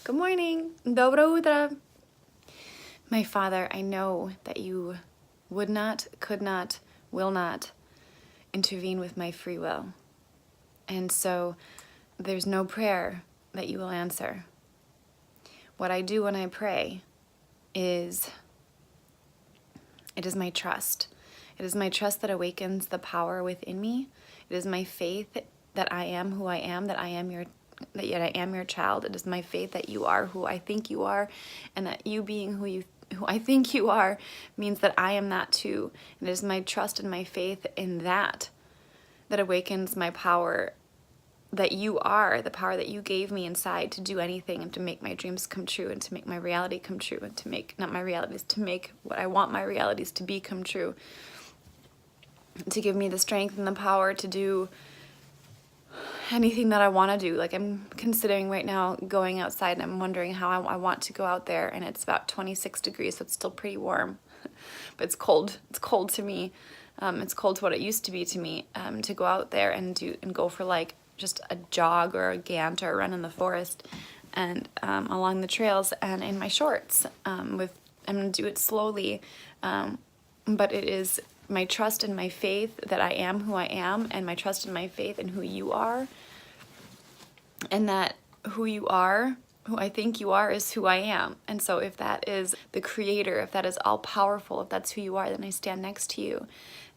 Good morning. Dobro utro. My Father, I know that you would not, could not, will not intervene with my free will. And so there's no prayer that you will answer. What I do when I pray is, it is my trust. It is my trust that awakens the power within me. It is my faith that I am who I am, that that yet I am your child. It is my faith that you are who I think you are, and that you being who I think you are means that I am that too. And it is my trust and my faith in that awakens my power that you are, the power that you gave me inside to do anything and to make my dreams come true and to make my reality come true and to make, not my realities, to make what I want my realities to be come true. To give me the strength and the power to do anything that I want to do. Like, I'm considering right now going outside, and I'm wondering how I want to go out there, and it's about 26 degrees, so it's still pretty warm, but it's cold. It's cold to me. It's cold to what it used to be to me, to go out there and go for like just a jog or a gant or a run in the forest and along the trails and in my shorts. I'm gonna do it slowly, but it is my trust and my faith that I am who I am, and my trust and my faith in who you are, and that who you are, who I think you are, is who I am. And so if that is the creator, if that is all powerful, if that's who you are, then I stand next to you.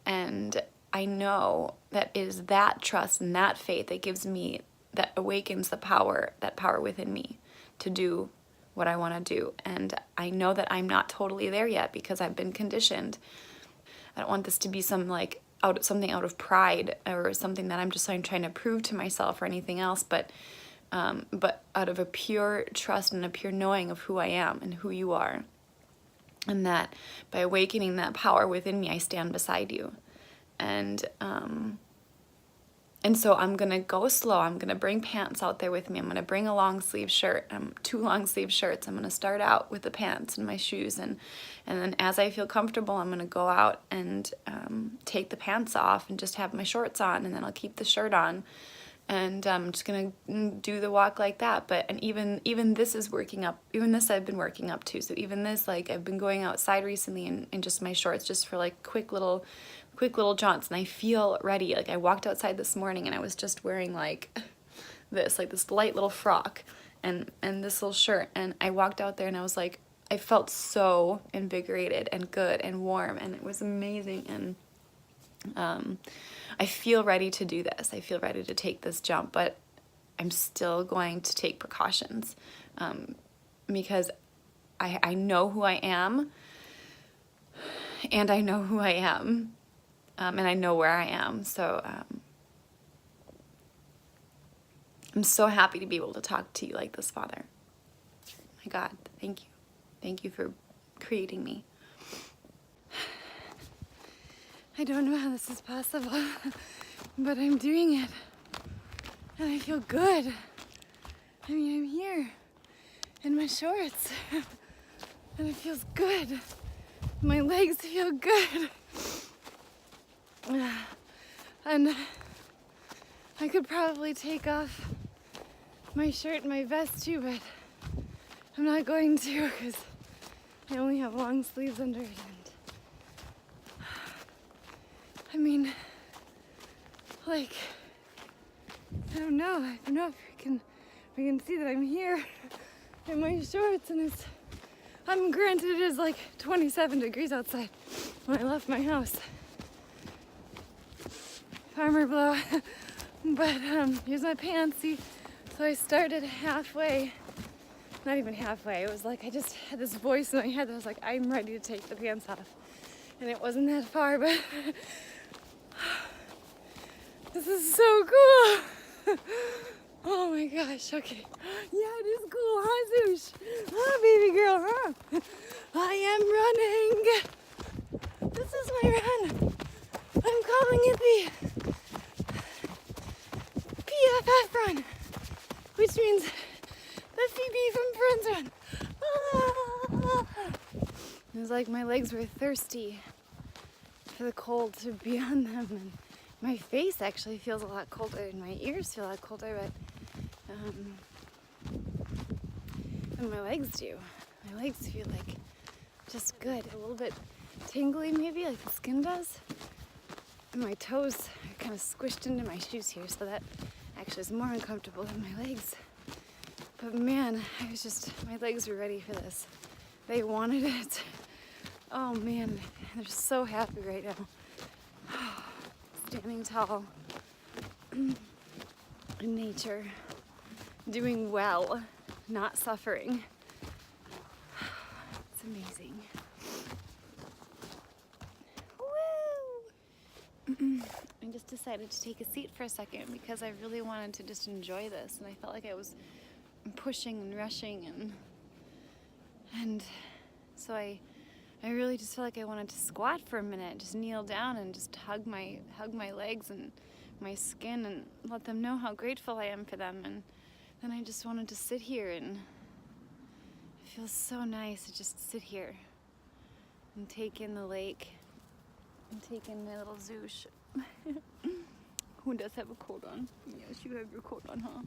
And I know that it is that trust and that faith that gives me, that awakens the power, that power within me to do what I want to do. And I know that I'm not totally there yet because I've been conditioned. I don't want this to be something out of pride or something that I'm trying to prove to myself or anything else, but out of a pure trust and a pure knowing of who I am and who you are. And that by awakening that power within me, I stand beside you. And so I'm going to go slow. I'm going to bring pants out there with me. I'm going to bring a long sleeve shirt, 2 long sleeve shirts. I'm going to start out with the pants and my shoes. And then as I feel comfortable, I'm going to go out and take the pants off and just have my shorts on. And then I'll keep the shirt on. And I'm just going to do the walk like that. And even this is working up. Even this I've been working up to. So even this, like, I've been going outside recently in just my shorts, just for like quick little jaunts, and I feel ready. Like, I walked outside this morning and I was just wearing like this light little frock and this little shirt, and I walked out there and I was like, I felt so invigorated and good and warm, and it was amazing. And I feel ready to do this. I feel ready to take this jump, but I'm still going to take precautions, because I know who I am, and I know who I am. And I know where I am, so I'm so happy to be able to talk to you like this, Father. My God, thank you. Thank you for creating me. I don't know how this is possible, but I'm doing it, and I feel good. I mean, I'm here in my shorts, and it feels good. My legs feel good. And I could probably take off my shirt and my vest too, but I'm not going to because I only have long sleeves under it. And I mean, like, I don't know if you can see that I'm here in my shorts, and granted it is like 27 degrees outside when I left my house. Farmer blow. But here's my pants. See, so I started halfway, not even halfway. It was like I just had this voice in my head that was like, I'm ready to take the pants off, and it wasn't that far, but this is so cool. Oh my gosh. Okay, yeah, it is cool, huh, Zoosh? Huh, baby girl, huh? I am running. This is my run. I'm calling it the PFF run, which means the Phoebe from Friends run. It was like my legs were thirsty for the cold to be on them, and my face actually feels a lot colder, and my ears feel a lot colder, but than my legs do. My legs feel like just good, a little bit tingly maybe, like the skin does. And my toes are kind of squished into my shoes here, so that actually is more uncomfortable than my legs. But man, my legs were ready for this. They wanted it. Oh man, they're so happy right now. Standing tall in nature, doing well, not suffering. It's amazing. Woo! I just decided to take a seat for a second because I really wanted to just enjoy this, and I felt like I was pushing and rushing, and so I really just felt like I wanted to squat for a minute, just kneel down and just hug my legs and my skin and let them know how grateful I am for them. And then I just wanted to sit here, and it feels so nice to just sit here and take in the lake and take in my little Zoosh. Who does have a coat on? Yes, you have your coat on, huh?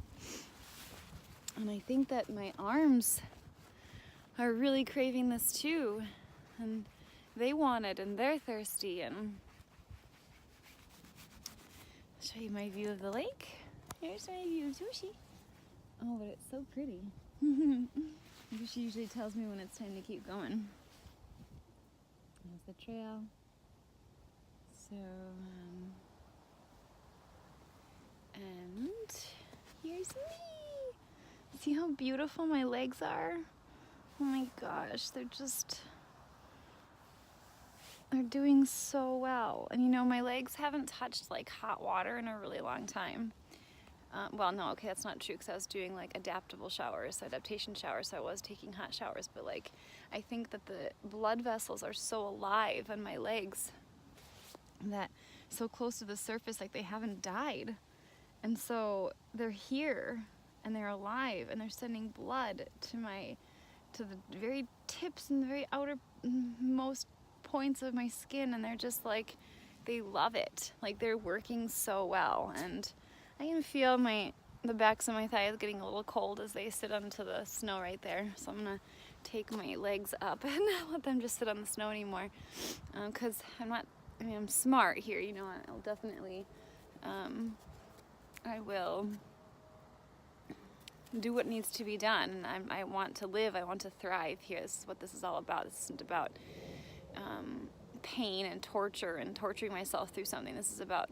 And I think that my arms are really craving this too. And they want it, and they're thirsty. And I'll show you my view of the lake. Here's my view of Sushi. Oh, but it's so pretty. Sushi usually tells me when it's time to keep going. There's the trail. So, and here's me. See how beautiful my legs are? Oh my gosh, they're doing so well. And you know, my legs haven't touched like hot water in a really long time. Well, no, okay, that's not true, because I was doing like adaptation showers, so I was taking hot showers, but like, I think that the blood vessels are so alive in my legs, that so close to the surface, like they haven't died. And so they're here, and they're alive, and they're sending blood to the very tips and the very outermost points of my skin, and they're just like, they love it. Like, they're working so well, and I can feel the backs of my thighs getting a little cold as they sit onto the snow right there. So I'm gonna take my legs up and not let them just sit on the snow anymore, because I'm smart here, you know. I'll definitely, I will do what needs to be done. I want to live, I want to thrive here. This is what this is all about. This isn't about pain and torture and torturing myself through something. This is about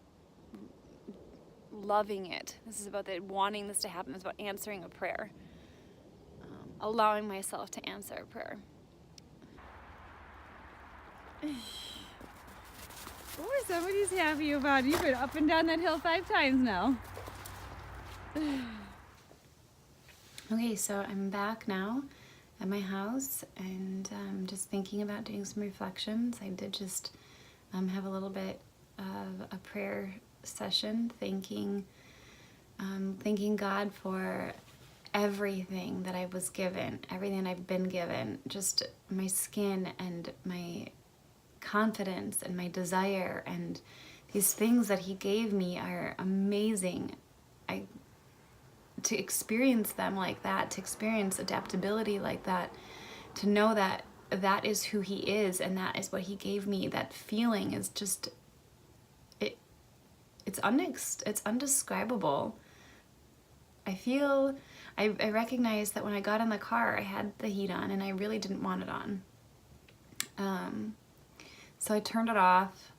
loving it. This is about wanting this to happen. It's about answering a prayer, allowing myself to answer a prayer. Oh, somebody's happy about it. You've been up and down that hill 5 times now. Okay, so I'm back now at my house, and just thinking about doing some reflections. I did just have a little bit of a prayer session, thanking God for everything that I was given, everything I've been given, just my skin and my confidence and my desire, and these things that He gave me are amazing. To experience them like that, to experience adaptability like that, to know that that is who He is and that is what He gave me, that feeling is just, it's undescribable. I recognized that when I got in the car, I had the heat on and I really didn't want it on. So I turned it off,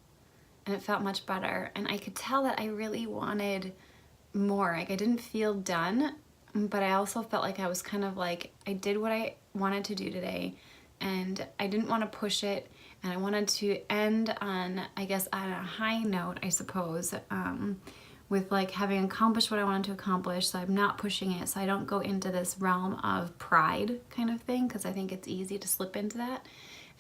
and it felt much better, and I could tell that I really wanted more. Like, I didn't feel done, but I also felt like I was kind of like, I did what I wanted to do today, and I didn't want to push it, and I wanted to end on, I guess, on a high note, I suppose, with like having accomplished what I wanted to accomplish, so I'm not pushing it, so I don't go into this realm of pride kind of thing, because I think it's easy to slip into that.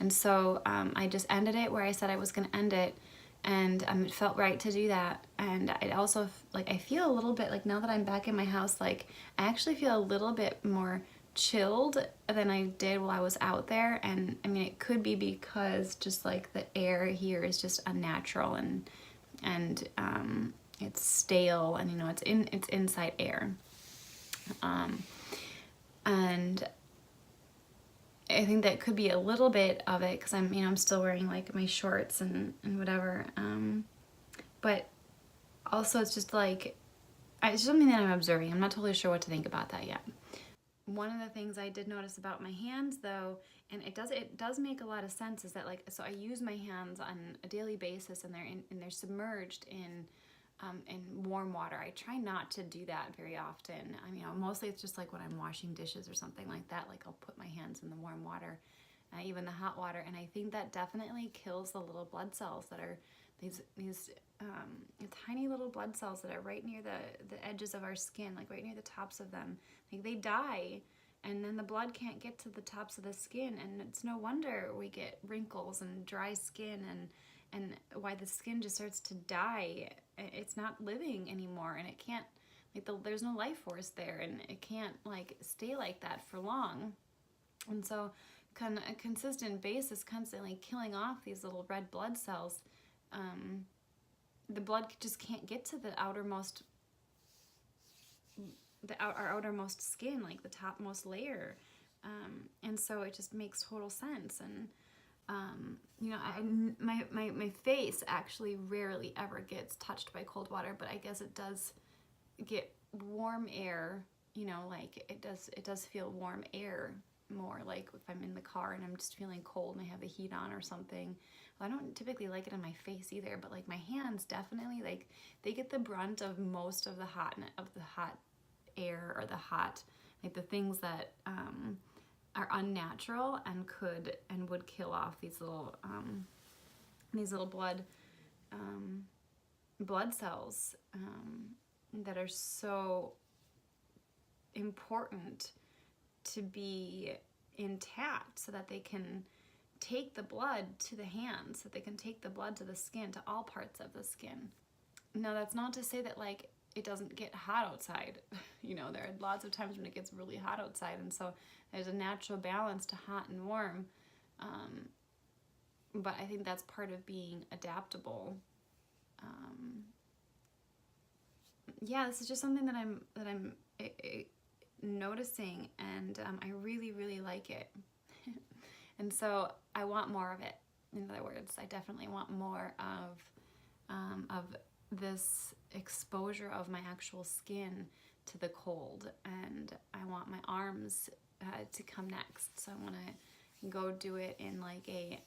And so I just ended it where I said I was going to end it, and it felt right to do that. And I also, like, I feel a little bit, like, now that I'm back in my house, like, I actually feel a little bit more chilled than I did while I was out there. And I mean, it could be because just like the air here is just unnatural, and it's stale, and you know, it's inside air, and I think that could be a little bit of it because I'm still wearing like my shorts and whatever. But also it's just like, it's something that I'm observing. I'm not totally sure what to think about that yet. One of the things I did notice about my hands though, and it does make a lot of sense, is that like, so I use my hands on a daily basis, and they're submerged in warm water. I try not to do that very often. I mean, mostly it's just like when I'm washing dishes or something like that, like I'll put my hands in the warm water, even the hot water, and I think that definitely kills the little blood cells that are these tiny little blood cells that are right near the edges of our skin, like right near the tops of them. Like they die, and then the blood can't get to the tops of the skin, and it's no wonder we get wrinkles and dry skin, and why the skin just starts to die. It's not living anymore, and it can't, like there's no life force there, and it can't like stay like that for long. And so on a consistent basis, constantly killing off these little red blood cells, the blood just can't get to the outermost, our outermost skin, like the topmost layer. And so it just makes total sense. And you know, my face actually rarely ever gets touched by cold water, but I guess it does get warm air, you know, like it does feel warm air more, like if I'm in the car and I'm just feeling cold and I have the heat on or something. Well, I don't typically like it on my face either, but like my hands definitely, like they get the brunt of most of the hot air, or the hot, like the things that are unnatural and would kill off these little blood cells that are so important to be intact, so that they can take the blood to the hands, so that they can take the blood to the skin, to all parts of the skin. Now, that's not to say that like it doesn't get hot outside. You know, there are lots of times when it gets really hot outside, and so there's a natural balance to hot and warm. But I think that's part of being adaptable. Yeah, this is just something that I'm noticing, and I really, really like it. And so I want more of it. In other words, I definitely want more of this exposure of my actual skin to the cold, and I want my arms to come next. So I want to go do it in like in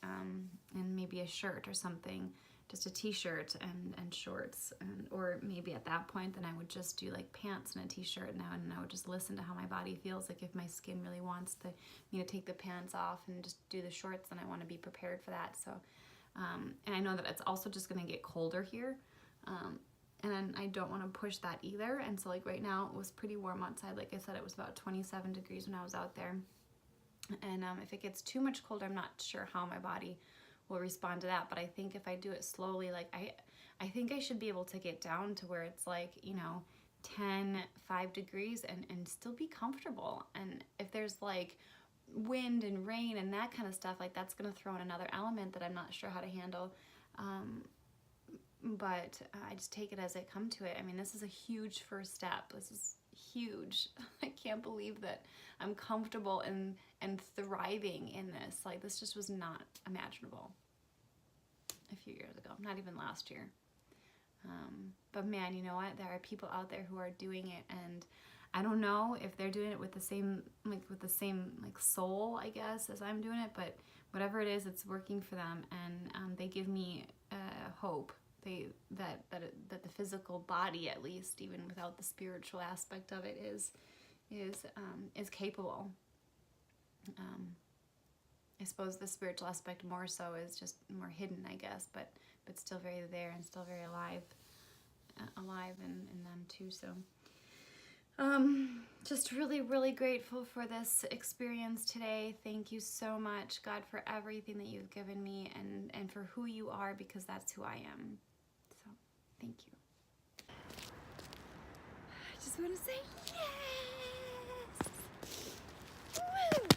maybe a shirt or something, just a t-shirt and shorts, or maybe at that point then I would just do like pants and a t-shirt now, and I would just listen to how my body feels. Like if my skin really wants me to take the pants off and just do the shorts, then I want to be prepared for that. So and I know that it's also just going to get colder here, and I don't want to push that either. And so like right now it was pretty warm outside. Like I said, it was about 27 degrees when I was out there, and if it gets too much colder, I'm not sure how my body will respond to that. But I think if I do it slowly, like I think I should be able to get down to where it's like, you know, 5 degrees and still be comfortable. And if there's like wind and rain and that kind of stuff, like that's going to throw in another element that I'm not sure how to handle. But I just take it as I come to it. I mean, this is a huge first step. This is huge. I can't believe that I'm comfortable and thriving in this. Like, this just was not imaginable a few years ago, not even last year. But man, you know what? There are people out there who are doing it, and I don't know if they're doing it with the same soul, I guess, as I'm doing it, but whatever it is, it's working for them, and they give me hope. That the physical body, at least, even without the spiritual aspect of it, is capable. I suppose the spiritual aspect more so is just more hidden, I guess, but still very there and still very alive in them too. So just really, really grateful for this experience today. Thank you so much, God, for everything that you've given me, and for who you are, because that's who I am. So thank you. I just want to say yes. Woo!